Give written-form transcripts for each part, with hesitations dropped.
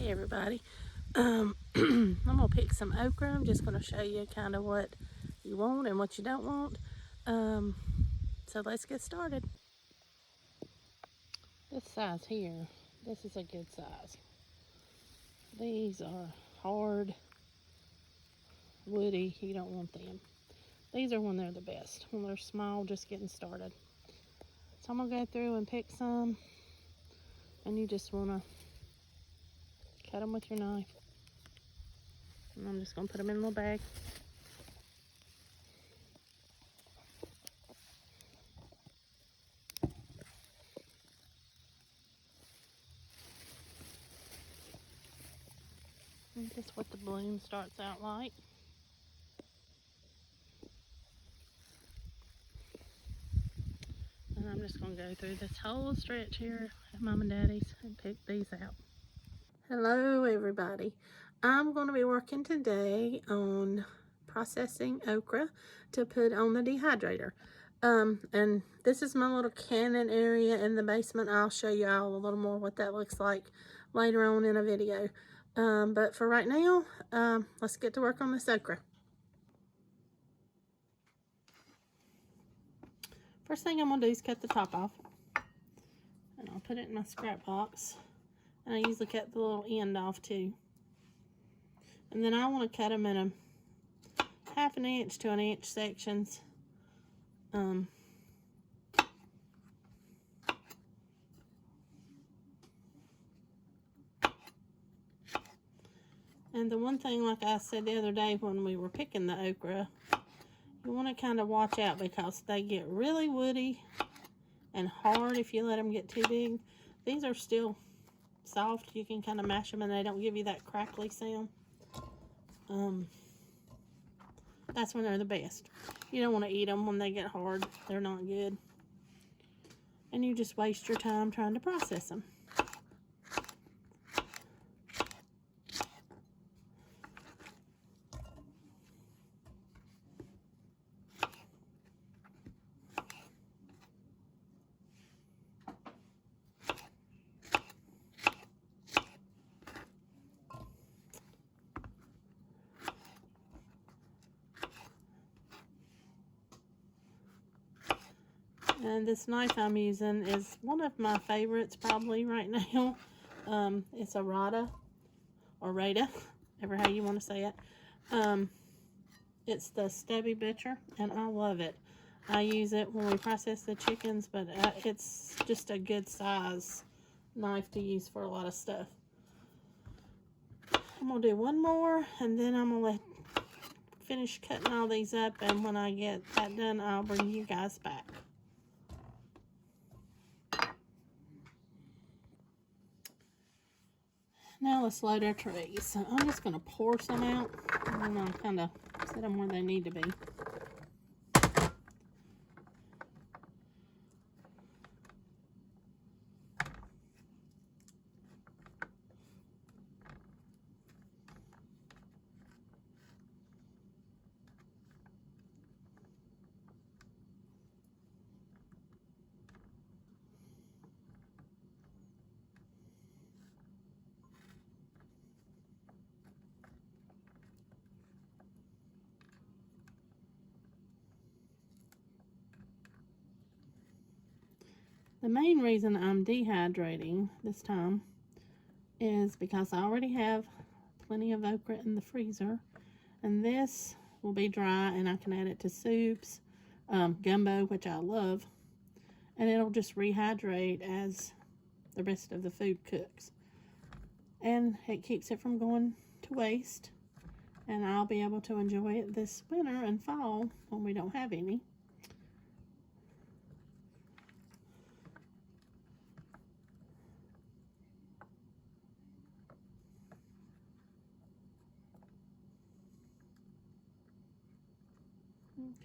Hey everybody, I'm gonna pick some okra. I'm just gonna show you kind of what you want and what you don't want. So let's get started. This size here, this is a good size. These are hard, woody, you don't want them. These are when they're the best, when they're small, just getting started. So I'm gonna go through and pick some, and you just wanna cut them with your knife. And I'm just gonna put them in a little bag. And just what the bloom starts out like. And I'm just going to go through this whole stretch here at Mom and Daddy's and pick these out. Hello everybody. I'm going to be working today on processing okra to put on the dehydrator. And this is my little cannon area in the basement. I'll show you all a little more what that looks like later on in a video. But for right now, let's get to work on this okra. First thing I'm going to do is cut the top off. And I'll put it in my scrap box. And I usually cut the little end off too. And then I want to cut them in a 1/2 inch to 1 inch sections. And the one thing, like I said the other day when we were picking the okra, you want to kind of watch out because they get really woody and hard if you let them get too big. These are still soft. You can kind of mash them and they don't give you that crackly sound. That's when they're the best. You don't want to eat them when they get hard. They're not good. And you just waste your time trying to process them. And this knife I'm using is one of my favorites probably right now. It's a Rada, or Rada, ever how you want to say it. It's the Stubby Butcher, and I love it. I use it when we process the chickens, but it's just a good size knife to use for a lot of stuff. I'm going to do one more, and then I'm going to finish cutting all these up, and when I get that done, I'll bring you guys back. Now let's load our trays. So I'm just going to pour some out, and then I'll kind of set them where they need to be. The main reason I'm dehydrating this time is because I already have plenty of okra in the freezer, and this will be dry and I can add it to soups, gumbo, which I love, and it'll just rehydrate as the rest of the food cooks, and it keeps it from going to waste, and I'll be able to enjoy it this winter and fall when we don't have any.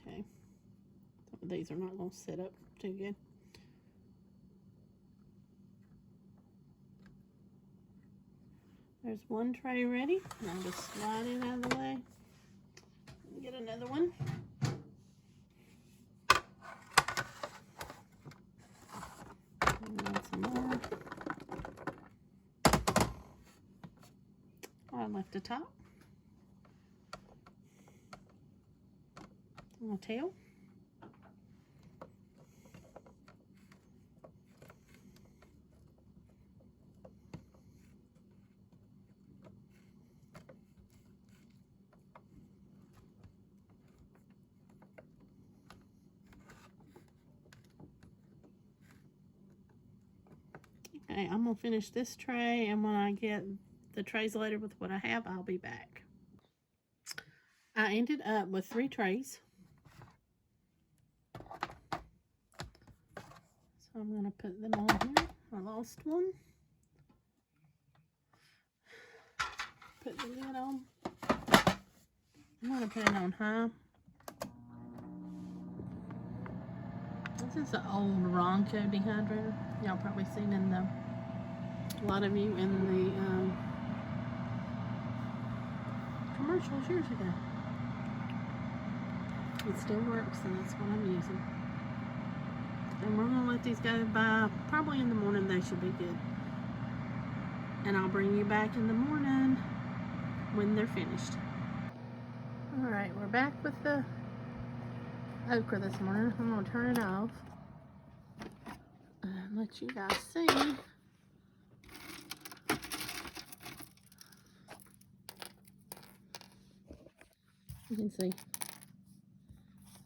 Okay, some of these are not going to sit up too good. There's one tray ready, and I'll just slide it out of the way and get another one. And some more. I left the top. And the tail. Okay, I'm gonna finish this tray, and when I get the trays loaded with what I have, I'll be back. I ended up with 3 trays. So I'm gonna put them on here. I lost one. Put the lid on. I'm gonna put it on high. This is an old Ronco dehydrator. Y'all probably seen in the, a lot of you in the commercials years ago. It still works, and that's what I'm using. And we're gonna let these go by, probably in the morning they should be good. And I'll bring you back in the morning when they're finished. Alright, we're back with the okra this morning. I'm gonna turn it off and let you guys see. You can see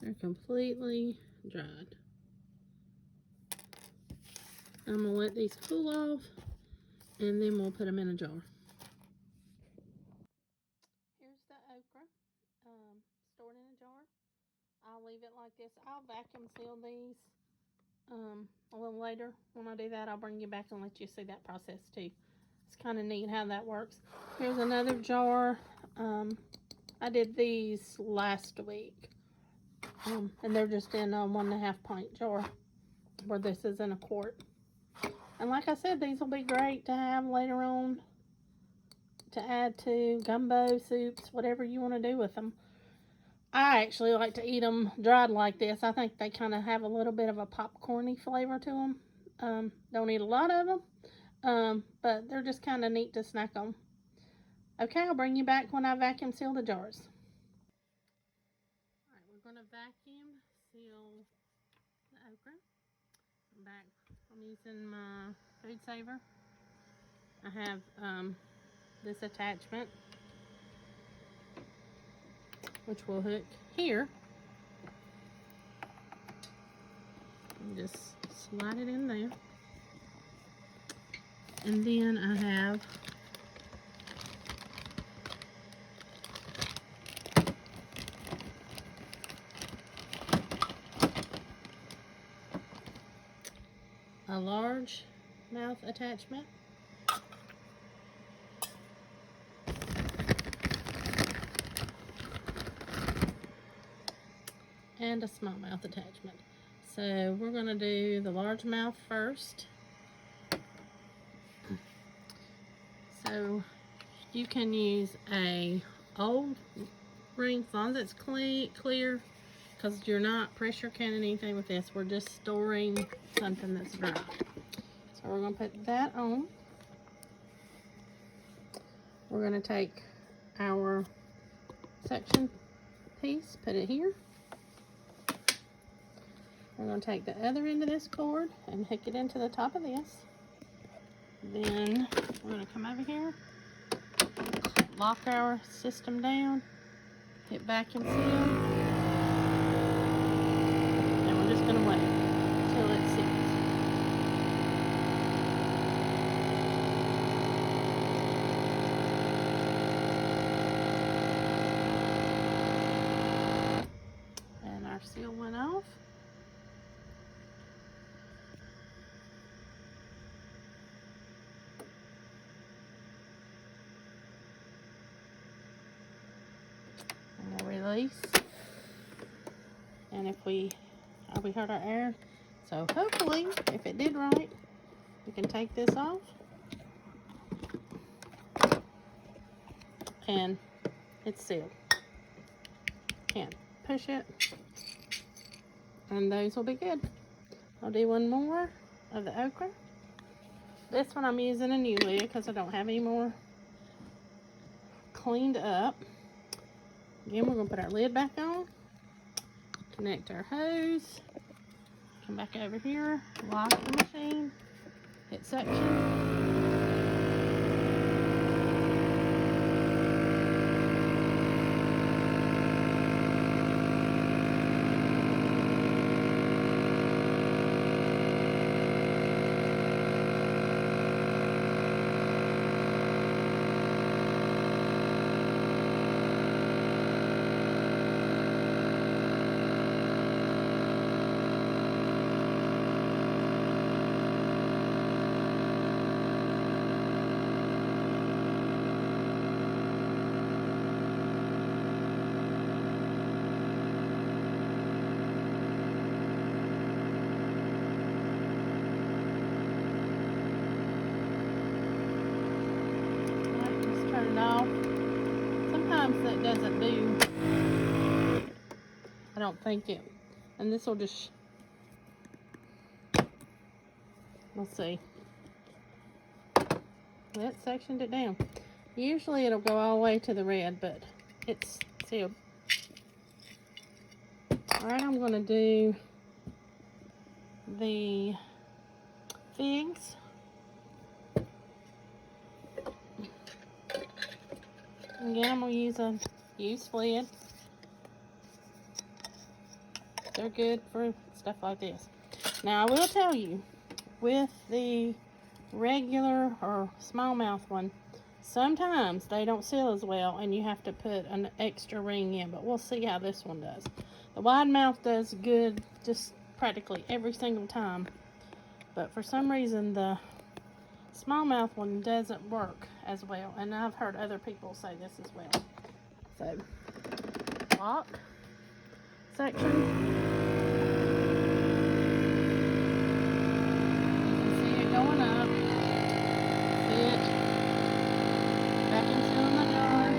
they're completely dried. I'm gonna let these cool off, and then we'll put them in a jar. Here's the okra, stored in a jar. I'll leave it like this. I'll vacuum seal these a little later. When I do that, I'll bring you back and let you see that process too. It's kind of neat how that works. Here's another jar. I did these last week, and they're just in a 1.5 pint jar, where this is in a quart. And like I said, these will be great to have later on to add to gumbo, soups, whatever you want to do with them. I actually like to eat them dried like this. I think they kind of have a little bit of a popcorny flavor to them. Don't eat a lot of them, but they're just kind of neat to snack on. Okay, I'll bring you back when I vacuum seal the jars. Alright, we're going to vacuum seal the okra. I'm back. I'm using my food saver. I have this attachment, which will hook here. And just slide it in there. And then I have a large mouth attachment. And a small mouth attachment. So we're going to do the large mouth first. So you can use a old ring as long as it's clear, because you're not pressure canning anything with this. We're just storing something that's dry. So we're going to put that on. We're going to take our section piece, put it here. We're going to take the other end of this cord and hook it into the top of this. Then we're going to come over here, lock our system down, hit vacuum seal, and we're just going to wait until it seals. And our seal went off. Release, and if we heard our air, so hopefully if it did right, we can take this off and it's sealed. Can't push it, and those will be good. I'll do one more of the okra. This one I'm using a new lid because I don't have any more cleaned up. Again, we're going to put our lid back on, connect our hose, come back over here, lock the machine, hit suction. Off. Sometimes that doesn't do, I don't think it, and this will just, let's see, that sectioned it down. Usually it'll go all the way to the red, but it's sealed. Alright, I'm going to do the figs. Again, I'm going to use a used lid. They're good for stuff like this. Now, I will tell you, with the regular or smallmouth one, sometimes they don't seal as well and you have to put an extra ring in, but we'll see how this one does. The wide mouth does good just practically every single time, but for some reason the smallmouth one doesn't work as well, and I've heard other people say this as well. So, lock section. You can see it going up. See it back into the jar.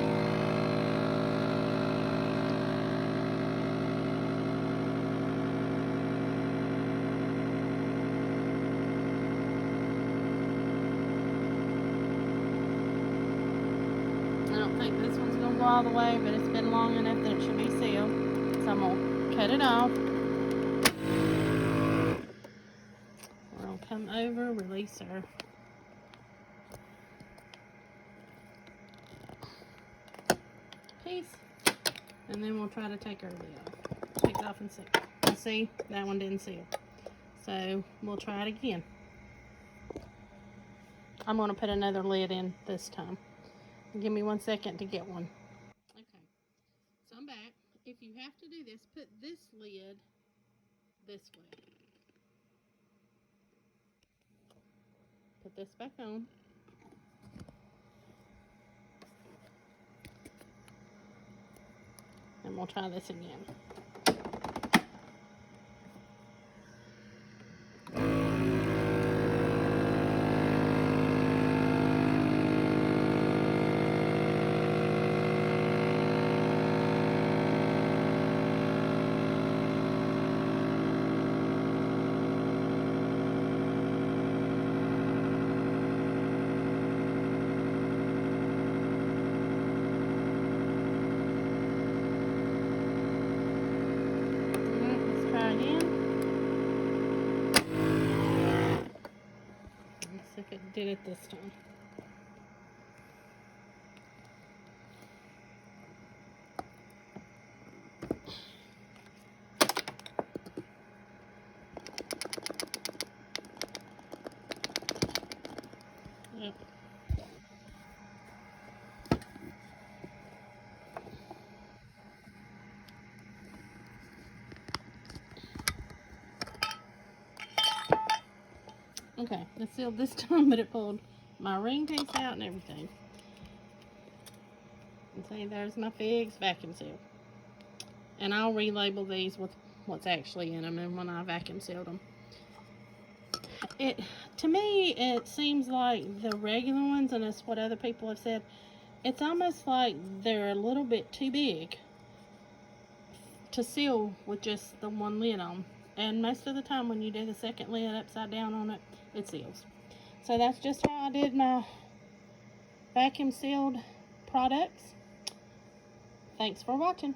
I don't think this one's going to go all the way, but it's been long enough that it should be sealed. So I'm going to cut it off. We're going to come over, release our piece, and then we'll try to take our lid off. Take it off and see. See, that one didn't seal. So we'll try it again. I'm going to put another lid in this time. Give me 1 second to get one. Okay, so I'm back. If you have to do this, put this lid this way. Put this back on. And we'll try this again. If it did it this time. Yep. Okay, it sealed this time, but it pulled my ring piece out and everything. And see, there's my figs vacuum sealed. And I'll relabel these with what's actually in them and when I vacuum sealed them. To me, it seems like the regular ones, and it's what other people have said, it's almost like they're a little bit too big to seal with just the one lid on. And most of the time when you do the second lid upside down on it, it seals. So that's just how I did my vacuum sealed products. Thanks for watching.